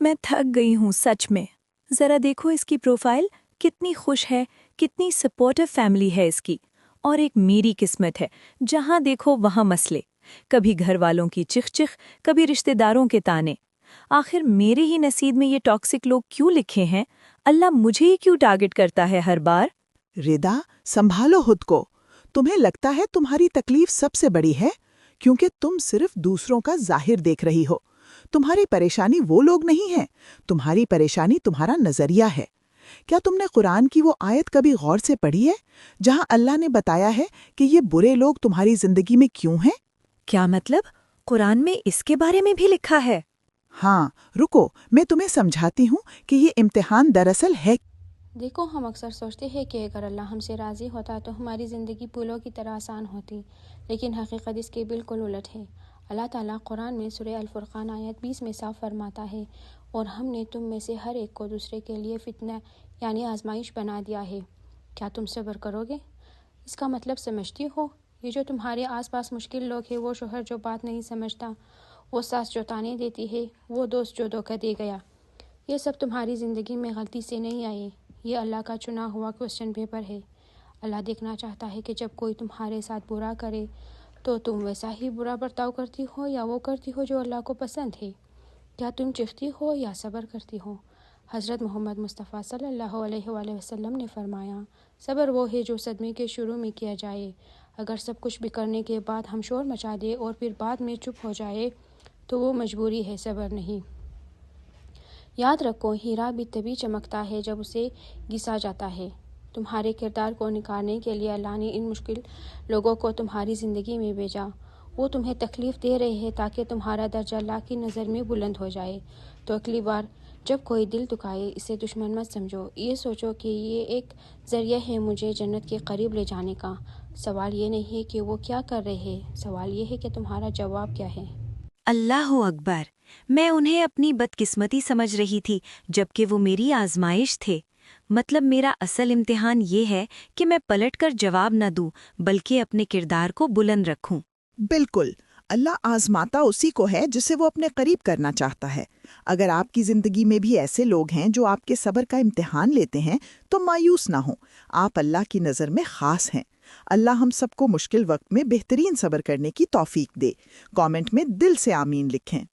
میں تھک گئی ہوں سچ میں. ذرا دیکھو اس کی پروفائل، کتنی خوش ہے، کتنی سپورٹیو فیملی ہے اس کی. اور ایک میری قسمت ہے، جہاں دیکھو وہاں مسئلے، کبھی گھر والوں کی چخ چخ، کبھی رشتہ داروں کے تانے. آخر میرے ہی نصیب میں یہ ٹاکسک لوگ کیوں لکھے ہیں؟ اللہ مجھے ہی کیوں ٹارگٹ کرتا ہے ہر بار؟ ردا، سنبھالو خود کو. تمہیں لگتا ہے تمہاری تکلیف سب سے بڑی ہے کیونکہ تم صرف دوسروں کا ظاہر دیکھ رہی ہو. تمہاری پریشانی وہ لوگ نہیں ہیں، تمہاری پریشانی تمہارا نظریہ ہے. کیا تم نے قرآن کی وہ آیت کبھی غور سے پڑھی ہے جہاں اللہ نے بتایا ہے کہ یہ برے لوگ تمہاری زندگی میں کیوں ہیں؟ کیا مطلب؟ قرآن میں اس کے بارے میں بھی لکھا ہے؟ ہاں، رکو، میں تمہیں سمجھاتی ہوں کہ یہ امتحان دراصل ہے. دیکھو، ہم اکثر سوچتے ہیں کہ اگر اللہ ہم سے راضی ہوتا تو ہماری زندگی پھولوں کی طرح آسان ہوتی، لیکن حقیقت اس کے بالکل الٹ ہے. اللہ تعالیٰ قرآن میں سورہ الفرقان آیت 20 میں صاف فرماتا ہے، اور ہم نے تم میں سے ہر ایک کو دوسرے کے لیے فتنہ یعنی آزمائش بنا دیا ہے. کیا تم صبر کرو گے؟ اس کا مطلب سمجھتی ہو؟ یہ جو تمہارے آس پاس مشکل لوگ ہیں، وہ شوہر جو بات نہیں سمجھتا، وہ ساس جو تانے دیتی ہے، وہ دوست جو دھوکہ دے گیا، یہ سب تمہاری زندگی میں غلطی سے نہیں آئے. یہ اللہ کا چنا ہوا کوسچن پیپر ہے. اللہ دیکھنا چاہتا ہے کہ جب کوئی تمہارے ساتھ برا کرے تو تم ویسا ہی برا برتاؤ کرتی ہو یا وہ کرتی ہو جو اللہ کو پسند ہے. کیا تم چیختی ہو یا صبر کرتی ہو؟ حضرت محمد مصطفیٰ صلی اللہ علیہ وآلہ وسلم نے فرمایا، صبر وہ ہے جو صدمے کے شروع میں کیا جائے. اگر سب کچھ بکھرنے کے بعد ہم شور مچا دیں اور پھر بعد میں چپ ہو جائے تو وہ مجبوری ہے، صبر نہیں. یاد رکھو، ہیرا بھی تبھی چمکتا ہے جب اسے گھسا جاتا ہے. تمہارے کردار کو نکھارنے کے لیے اللہ نے ان مشکل لوگوں کو تمہاری زندگی میں بھیجا. وہ تمہیں تکلیف دے رہے ہیں تاکہ تمہارا درجہ اللہ کی نظر میں بلند ہو جائے. تو اگلی بار جب کوئی دل دکھائے، اسے دشمن مت سمجھو. یہ سوچو کہ یہ ایک ذریعہ ہے مجھے جنت کے قریب لے جانے کا. سوال یہ نہیں ہے کہ وہ کیا کر رہے ہیں، سوال یہ ہے کہ تمہارا جواب کیا ہے. اللہ اکبر! میں انہیں اپنی بدقسمتی سمجھ رہی تھی جبکہ وہ میری آزمائش تھے. مطلب میرا اصل امتحان یہ ہے کہ میں پلٹ کر جواب نہ دوں بلکہ اپنے کردار کو بلند رکھوں. بالکل، اللہ آزماتا اسی کو ہے جسے وہ اپنے قریب کرنا چاہتا ہے. اگر آپ کی زندگی میں بھی ایسے لوگ ہیں جو آپ کے صبر کا امتحان لیتے ہیں تو مایوس نہ ہوں. آپ اللہ کی نظر میں خاص ہیں. اللہ ہم سب کو مشکل وقت میں بہترین صبر کرنے کی توفیق دے. کامنٹ میں دل سے آمین لکھیں.